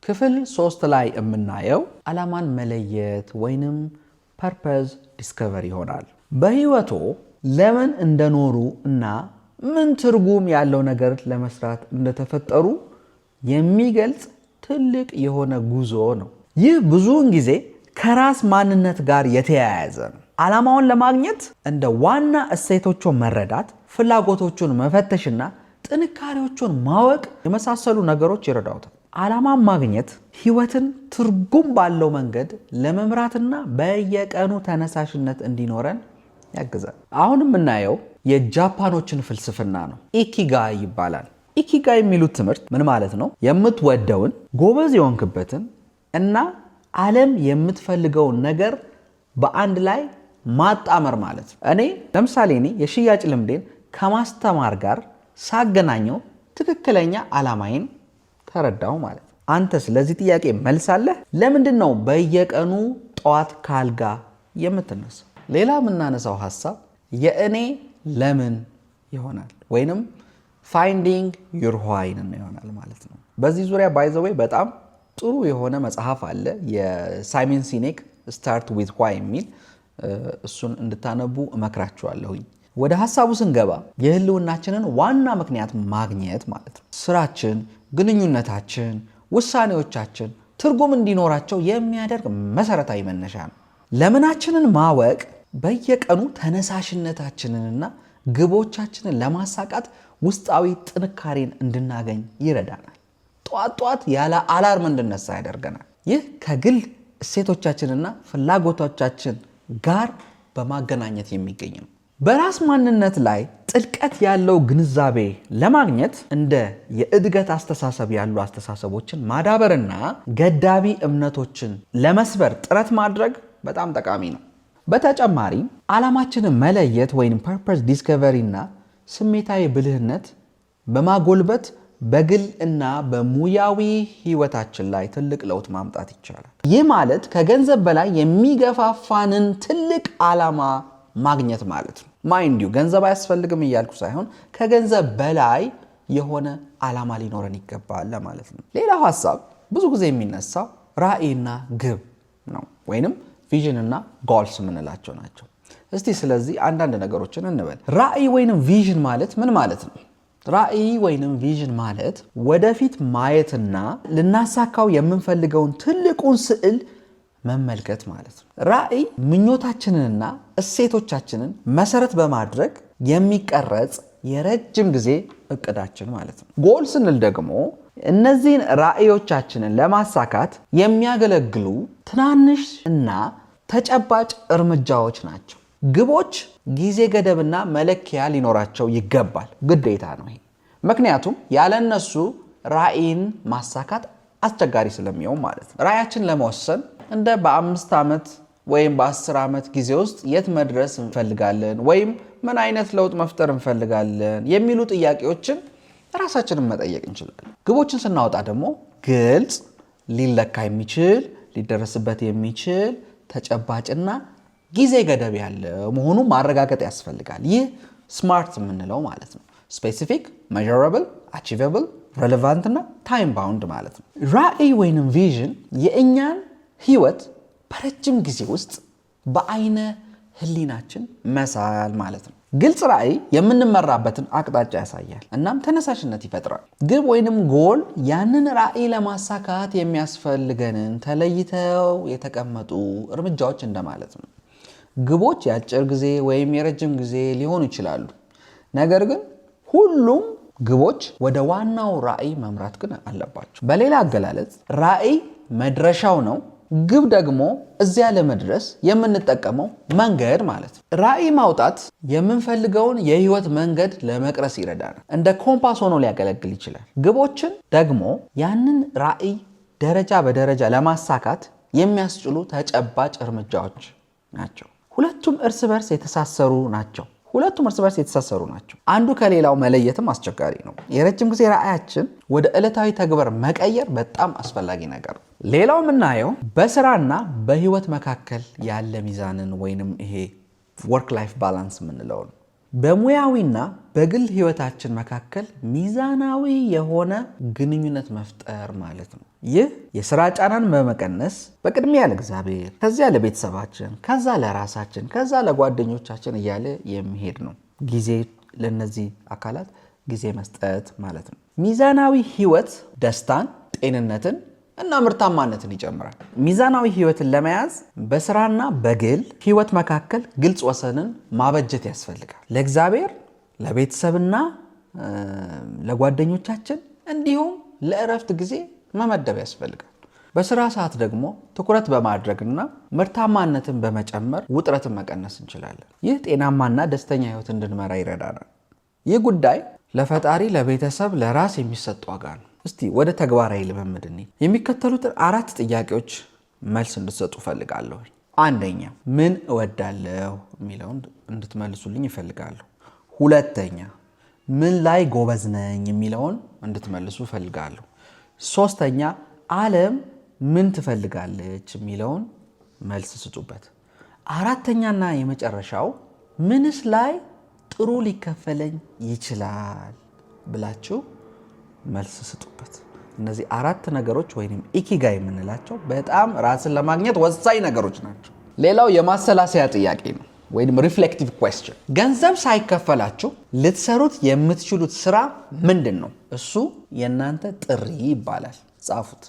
ክፍል 3 ላይ የምናየው ዓላማን መለየት ወይንም ፐርፐዝ ዲስከቨሪ ይሆናል። በህይወቶ ለምን እንደኖሩ እና ምን ትርጉም ያለው ነገር ለመስራት እንደተፈጠሩ የሚገልጽ ትልቅ የሆነ ጉዞ ነው። ይህ ብዙውን ጊዜ ከራስ ማንነት ጋር የተያያዘ ነው። ዓላማውን ለማግኘት እንደ ዋና እሴቶቹን መረዳት፣ ፍላጎቶቹን መፈተሽና ጥንካሬዎቹን ማወቅ የመሳሰሉ ነገሮች ይረዳውታል። ዓላማን ማግኘት ህይወትን ትርጉም ባለው መንገድ ለመምራትና በየቀኑ ተነሳሽነት እንዲኖረን ያግዛል። አሁን የምናየው የጃፓኖችን ፍልስፍና ነው። ኢኪጋይ ይባላል። ኢኪጋይ የሚሉት ትምህርት ምን ማለት ነው? የምትወደውን ጎበዝ የሆንክበትን እና ዓለም የምትፈልገውን ነገር በአንድ ላይ ማጣመር ማለት ነው። ለምሳሌ የሽያጭ ልምዴን ከማስተማር ጋር ሳገናኘው ትክክለኛ ዓላማዬን ተረዳው ማለት ነው። አንተ ስለዚህ ጥያቄ መልሳለህ? ለምንድን ነው በየቀኑ ጠዋት ካልጋ የምትነሳው? ሌላ የምናነሳው ሐሳብ የእኔ ለምን ይሆናል ወይንም ፋይንዲንግ ዩር ዋይን ይሆናል ማለት ነው። በዚህ ዙሪያ ባይ ዘ ዌይ በጣም ጥሩ የሆነ መጽሐፍ አለ የሳይመን ሲኔክ ስታርት ዊዝ ዋይ የሚል እሱን እንድታነቡ እመክራችኋለሁኝ። ወደ ሐሳቡ ስንገባ የህልውናችንን ዋና ምክንያት ማግኘት ማለት ነው። ስራችን፣ ግንኙነታችን፣ ውሳኔዎቻችን ትርጉም እንዲኖራቸው የሚያደርግ መሰረታዊ መነሻ ነው። ለምናችንን ማወቅ በየቀኑ ተነሳሽነታችንንና ግቦቻችንን ለማሳካት ውስጣዊ ጥንካሬን እንድናገኝ ይረዳናል። ጧት ያለ አላርም እንድነሳ ያደርገናል። ይህ ከግል እሴቶቻችንና ፍላጎቶቻችን ጋር በማገናኘት የሚገኝ ነው። በራስ ማንነት ላይ ጥልቀት ያለው ግንዛቤ ለማግኘት እንደ የእድገት አስተሳሰብ ያሉ አስተሳሰቦችን ማዳበርና ገዳቢ እምነቶችን ለመስበር ጥረት ማድረግ በጣም ጠቃሚ ነው። በተጨማሪም ዓላማችንን መለየት ወይም ፐርፐዝ ዲስከቨሪ እና ስሜታዊ ብልህነት በማጎልበት በግል እና በሙያዊ ህይወታችን ላይ ትልቅ ለውጥ ማምጣት ይቻላል። ይህ ማለት ከገንዘብ በላይ የሚገፋፋንን ትልቅ ዓላማ ማግኘት ማለት ነው። ማይንዲው ገንዘብ አያስፈልግም እያልኩ ሳይሆን ከገንዘብ በላይ የሆነ ዓላማ ሊኖረን ይገባል ማለት ነው። ሌላው ሐሳብ ብዙ ጊዜ የሚነሳው ራዕይና ግብ ነው ወይንም ቪዥን እና ጎልስ የምንላቸው ናቸው። እስቲ ስለዚህ አንዳንድ ነገሮችን እንበል። ራዕይ ወይንም ቪዥን ማለት ምን ማለት ነው? ራዕይ ወይንም ቪዥን ማለት ወደፊት ማየትና ልናሳካው የምንፈልገውን ትልቁን ስዕል መመልከት ማለት ነው። ራዕይ ምኞታችንንና እሴቶቻችንን መሰረት በማድረግ የሚቀረጽ የረጅም ጊዜ እቅዳችን ማለት ነው። ጎል ስንል ደግሞ እነዚህን ራዕዮቻችንን ለማሳካት የሚያገለግሉ ትናንሽ እና ተጨባጭ እርምጃዎች ናቸው። ግቦች ጊዜ ገደብና መለኪያ ሊኖራቸው ይገባል፣ ግዴታ ነው ይሄ። ምክንያቱም ያለነሱ ራዕይን ማሳካት አስቸጋሪ ስለሚሆን ማለት ነው። ራዕያችን ለመወሰን እንደ በ5 ዓመት ወይም በ10 ዓመት ጊዜ ውስጥ የት መድረስ እንፈልጋለን ወይም ምን አይነት ለውጥ መፍጠር እንፈልጋለን የሚሉ ጥያቄዎችን ራሳችንን መጠየቅ እንችላለን። ግቦችን ስናወጣ ደግሞ ግልጽ፣ ሊለካ የሚችል፣ ሊደረስበት የሚችል፣ ተጨባጭና ጊዜ ገደብ ያለው መሆኑን ማረጋገጥ ያስፈልጋል። ይህ ስማርት የምንለው ማለት ነው። ስፔሲፊክ፣ ሜዠረብል፣ አቺቨብል፣ ሬሌቫንት እና ታይም ባውንድ ማለት ነው። ራዕይ ወይንም ቪዥን የእኛን ህይወት በረጅም ጊዜ ውስጥ በአይነ ህሊናችን መሳል ማለት ነው። ግልጽ ራዕይ የምንመራበትን አቅጣጫ ያሳያል እናም ተነሳሽነት ይፈጥራል። ግብ ወይንም ጎል ያንን ራዕይ ለማሳካት የሚያስፈልገንን ተለይተው የተቀመጡ እርምጃዎች እንደማለት ነው። ግቦች የአጭር ጊዜ ወይም የረጅም ጊዜ ሊሆኑ ይችላሉ። ነገር ግን ሁሉም ግቦች ወደ ዋናው ራዕይ መምራት ግን አለባቸው። በሌላ አገላለጽ ራዕይ መድረሻው ነው፣ ግብ ደግሞ እዚያ ለመድረስ የምንጠቀመው መንገድ ማለት ነው። ራዕይ ማውጣት የምንፈልገውን የህይወት መንገድ ለመቅረስ ይረዳናል። እንደ ኮምፓስ ሆኖ ሊያገለግል ይችላል። ግቦችን ደግሞ ያንን ራዕይ ደረጃ በደረጃ ለማሳካት የሚያስችሉ ተጨባጭ እርምጃዎች ናቸው። ሁለቱም እርስ በርስ የተሳሰሩ ናቸው። አንዱ ከሌላው መለየትም አስቸጋሪ ነው። የረጅም ጊዜ ራዕያችን ወደ ዕለታዊ ተግባር መቀየር በጣም አስፈላጊ ነገር ነው። ሌላው የምናየው በስራና በህይወት መካከል ያለ ሚዛንን ወይንም ይሄ ወርክ ላይፍ ባላንስ የምንለው ነው። በሙያዊና በግል ህይወታችን መካከል ሚዛናዊ የሆነ ግንኙነት መፍጠር ማለት ነው። ይህ የሥራ ጫናን በመቀነስ በቅድሚያ ለእግዚአብሔር፣ ከዚያ ለቤተሰባችን፣ ከዛ ለራሳችን፣ ከዛ ለጓደኞቻችን እያለ የሚሄድ ነው። ጊዜ ለነዚህ አካላት ጊዜ መስጠት ማለት ነው። ሚዛናዊ ህይወት ደስታን፣ ጤንነትን እና ምርታማነትን ይጨምራል። ሚዛናዊ ህይወትን ለመያዝ በስራና በግል ህይወት መካከል ግልጽ ወሰንን ማበጀት ያስፈልጋል። ለእግዚአብሔር፣ ለቤተሰብና ለጓደኞቻችን እንዲሁም ለእረፍት ጊዜ መመደብ ያስፈልጋል። በስራ ሰዓት ደግሞ ትኩረት በማድረግና ምርታማነትን በመጨመር ውጥረትን መቀነስ እንችላለን። ይህ ጤናማና ደስተኛ ህይወት እንድንመራ ይረዳናል። ይህ ጉዳይ ለፈጣሪ፣ ለቤተሰብ፣ ለራስ የሚሰጥ ዋጋ ነው። እስቲ ወደ ተግባራዊ ልምምድ እንሂድ። የሚከተሉትን 4 ጥያቄዎች መልስ እንድትሰጡ ፈልጋለሁ። አንደኛ፣ ምን እወዳለሁ የሚለውን እንድትመልሱልኝ ይፈልጋለሁ። ሁለተኛ፣ ምን ላይ ጎበዝ ነኝ የሚለውን እንድትመልሱ ፈልጋለሁ። ሶስተኛ፣ ዓለም ምን ትፈልጋለች የሚለውን መልስ ስጡበት። አራተኛና የመጨረሻው፣ ምንስ ላይ ጥሩ ሊከፈለኝ ይችላል ብላችሁ መልስ ስጡበት። እነዚህ 4 ነገሮች ወይም ኢኪጋይ የምንላቸው በጣም ራስን ለማግኘት ወሳኝ ነገሮች ናቸው። ሌላው የማሰላሰያ ጥያቄ ነው ወይም ሪፍሌክቲቭ ኩዌስችን። ገንዘብ ሳይከፈላችሁ ልትሰሩት የምትችሉት ስራ ምንድን ነው? እሱ የእናንተ ጥሪ ይባላል። ጻፉት።